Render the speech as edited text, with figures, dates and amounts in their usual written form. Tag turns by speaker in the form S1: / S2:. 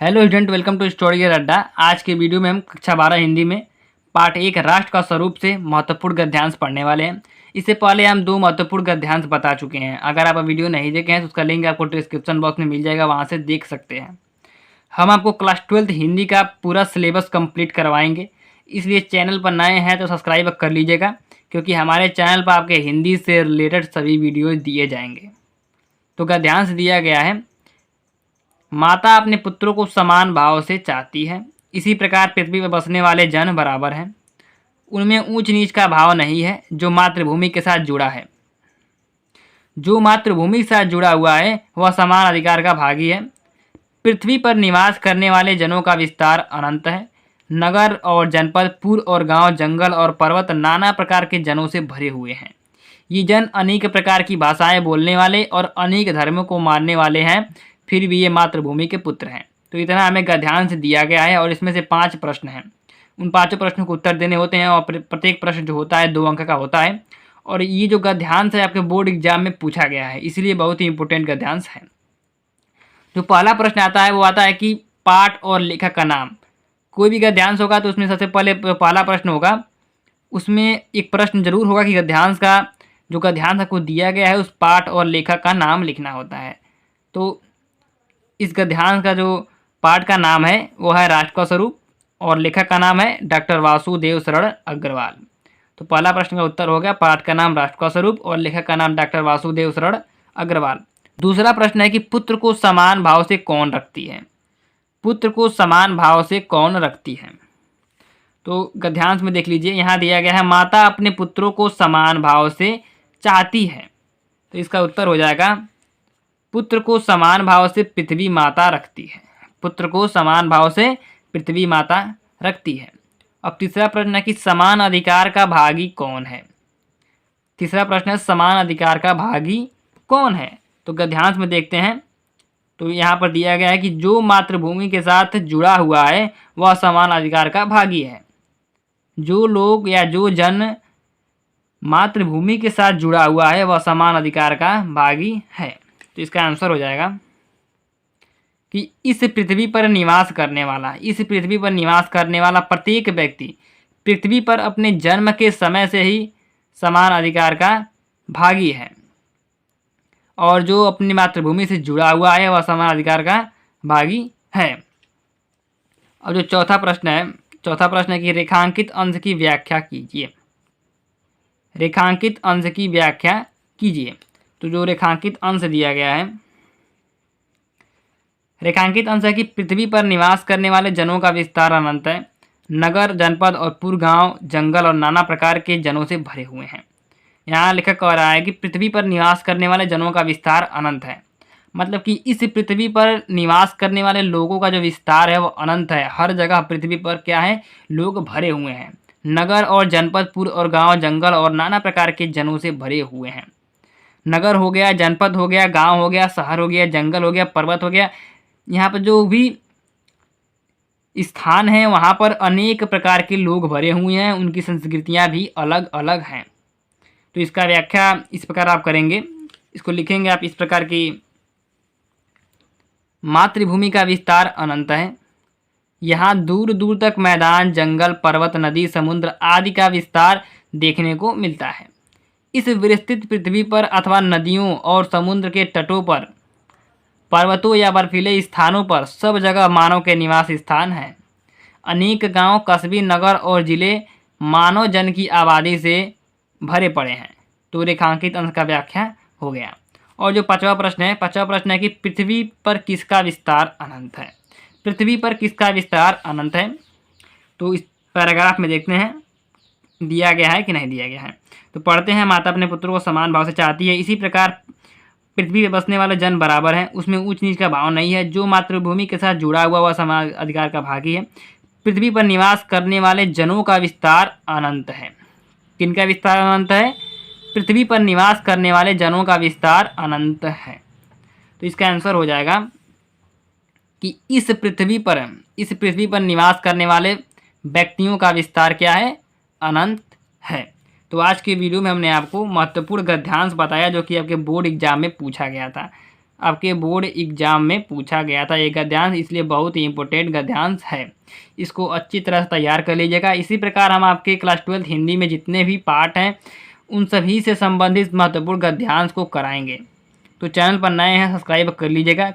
S1: Hello student, welcome to story Adda. आज के video में हम कक्षा 12 हिंदी में पार्ट 1 राष्ट्र का स्वरूप से महत्वपूर्ण गद्यांश पढ़ने वाले हैं। इससे पहले हम 2 महत्वपूर्ण गद्यांश बता चुके हैं। अगर आप वीडियो नहीं देखे हैं तो उसका लिंक आपको डिस्क्रिप्शन बॉक्स में मिल जाएगा, वहाँ से देख सकते हैं। हम आपको क्लास 12 हिंदी का पूरा सिलेबस कंप्लीट करवाएंगे, इसलिए चैनल पर नए हैं तो सब्सक्राइब कर लीजिएगा, क्योंकि हमारे चैनल पर आपके हिंदी से रिलेटेड सभी वीडियोज़ दिए जाएंगे। तो गद्यांश दिया गया है, माता अपने पुत्रों को समान भाव से चाहती है, इसी प्रकार पृथ्वी पर बसने वाले जन बराबर हैं, उनमें ऊंच नीच का भाव नहीं है। जो मातृभूमि के साथ जुड़ा है, जो मातृभूमि के साथ जुड़ा हुआ है वह समान अधिकार का भागी है। पृथ्वी पर निवास करने वाले जनों का विस्तार अनंत है। नगर और जनपद, पुर और गांव, जंगल और पर्वत नाना प्रकार के जनों से भरे हुए हैं। ये जन अनेक प्रकार की भाषाएं बोलने वाले और अनेक धर्मों को मानने वाले हैं, फिर भी ये मातृभूमि के पुत्र हैं। तो इतना हमें गद्यांश दिया गया है और इसमें से 5 प्रश्न हैं। उन 5 प्रश्नों को उत्तर देने होते हैं और प्रत्येक प्रश्न जो होता है 2 अंक का होता है। और ये जो गद्यांश है आपके बोर्ड एग्जाम में पूछा गया है, इसलिए बहुत ही इंपॉर्टेंट गद्यांश है। जो पहला प्रश्न आता है वो आता है कि पाठ और लेखक का नाम। कोई भी गद्यांश होगा तो उसमें सबसे पहले पहला प्रश्न होगा, उसमें एक प्रश्न जरूर होगा कि गद्यांश का जो गद्यांश आपको दिया गया है उस पाठ और लेखक का नाम लिखना होता है। तो इस गद्यांश का जो पाठ का नाम है वो है राष्ट्र का स्वरूप और लेखक का नाम है डॉक्टर वासुदेव शरण अग्रवाल। तो पहला प्रश्न का उत्तर हो गया, पाठ का नाम राष्ट्र का स्वरूप और लेखक का नाम डॉक्टर वासुदेव शरण अग्रवाल। दूसरा प्रश्न है कि पुत्र को समान भाव से कौन रखती है। पुत्र को समान भाव से कौन रखती है। तो गद्यांश में देख लीजिए, यहाँ दिया गया है माता अपने पुत्रों को समान भाव से चाहती है। तो इसका उत्तर हो जाएगा, पुत्र को समान भाव से पृथ्वी माता रखती है। पुत्र को समान भाव से पृथ्वी माता रखती है। अब तीसरा प्रश्न है कि समान अधिकार का भागी कौन है। तीसरा प्रश्न है समान अधिकार का भागी कौन है। तो गद्यांश में देखते हैं, तो यहाँ पर दिया गया है कि जो मातृभूमि के साथ जुड़ा हुआ है वह समान अधिकार का भागी है। जो लोग या जो जन मातृभूमि के साथ जुड़ा हुआ है वह समान अधिकार का भागी है। तो इसका आंसर हो जाएगा कि इस पृथ्वी पर निवास करने वाला, इस पृथ्वी पर निवास करने वाला प्रत्येक व्यक्ति पृथ्वी पर अपने जन्म के समय से ही समान अधिकार का भागी है, और जो अपनी मातृभूमि से जुड़ा हुआ है वह समान अधिकार का भागी है। और जो चौथा प्रश्न है कि रेखांकित अंश की व्याख्या कीजिए। रेखांकित अंश की व्याख्या कीजिए। तो जो रेखांकित अंश दिया गया है, रेखांकित अंश है कि पृथ्वी पर निवास करने वाले जनों का विस्तार अनंत है। नगर, जनपद और पुर, गांव, जंगल और नाना प्रकार के जनों से भरे हुए हैं। यहाँ लेखक कह रहा है कि पृथ्वी पर निवास करने वाले जनों का विस्तार अनंत है, मतलब कि इस पृथ्वी पर निवास करने वाले लोगों का जो विस्तार है वो अनंत है। हर जगह पृथ्वी पर क्या है, लोग भरे हुए हैं। नगर और जनपद, पुर और गांव, जंगल और नाना प्रकार के जनों से भरे हुए हैं। नगर हो गया, जनपद हो गया, गांव हो गया, शहर हो गया, जंगल हो गया, पर्वत हो गया, यहाँ पर जो भी स्थान है वहाँ पर अनेक प्रकार के लोग भरे हुए हैं, उनकी संस्कृतियाँ भी अलग अलग हैं। तो इसका व्याख्या इस प्रकार आप करेंगे, इसको लिखेंगे आप इस प्रकार की, मातृभूमि का विस्तार अनंत है। यहाँ दूर दूर तक मैदान, जंगल, पर्वत, नदी, समुद्र आदि का विस्तार देखने को मिलता है। इस विस्तृत पृथ्वी पर अथवा नदियों और समुद्र के तटों पर, पर्वतों या बर्फीले स्थानों पर सब जगह मानव के निवास स्थान हैं। अनेक गांव, कस्बे, नगर और जिले मानव जन की आबादी से भरे पड़े हैं। तो रेखांकित अंश का व्याख्या हो गया। और जो पांचवा प्रश्न है कि पृथ्वी पर किसका विस्तार अनंत है। पृथ्वी पर किसका विस्तार अनंत है। तो इस पैराग्राफ में देखते हैं दिया गया है कि नहीं दिया गया है। तो पढ़ते हैं, माता अपने पुत्रों को समान भाव से चाहती है, इसी प्रकार पृथ्वी पर बसने वाले जन बराबर हैं, उसमें ऊंच नीच का भाव नहीं है। जो मातृभूमि के साथ जुड़ा हुआ वह समान अधिकार का भागी है। पृथ्वी पर निवास करने वाले जनों का विस्तार अनंत है। किनका विस्तार अनंत है। पृथ्वी पर निवास करने वाले जनों का विस्तार अनंत है। तो इसका आंसर हो जाएगा कि इस पृथ्वी पर निवास करने वाले व्यक्तियों का विस्तार क्या है, अनंत है। तो आज के वीडियो में हमने आपको महत्वपूर्ण गद्यांश बताया जो कि आपके बोर्ड एग्जाम में पूछा गया था। आपके बोर्ड एग्जाम में पूछा गया था। ये गद्यांश इसलिए बहुत ही इंपॉर्टेंट गद्यांश है, इसको अच्छी तरह से तैयार कर लीजिएगा। इसी प्रकार हम आपके क्लास 12 हिंदी में जितने भी पार्ट हैं उन सभी से संबंधित महत्वपूर्ण गद्यांश को कराएंगे। तो चैनल पर नए हैं सब्सक्राइब कर लीजिएगा।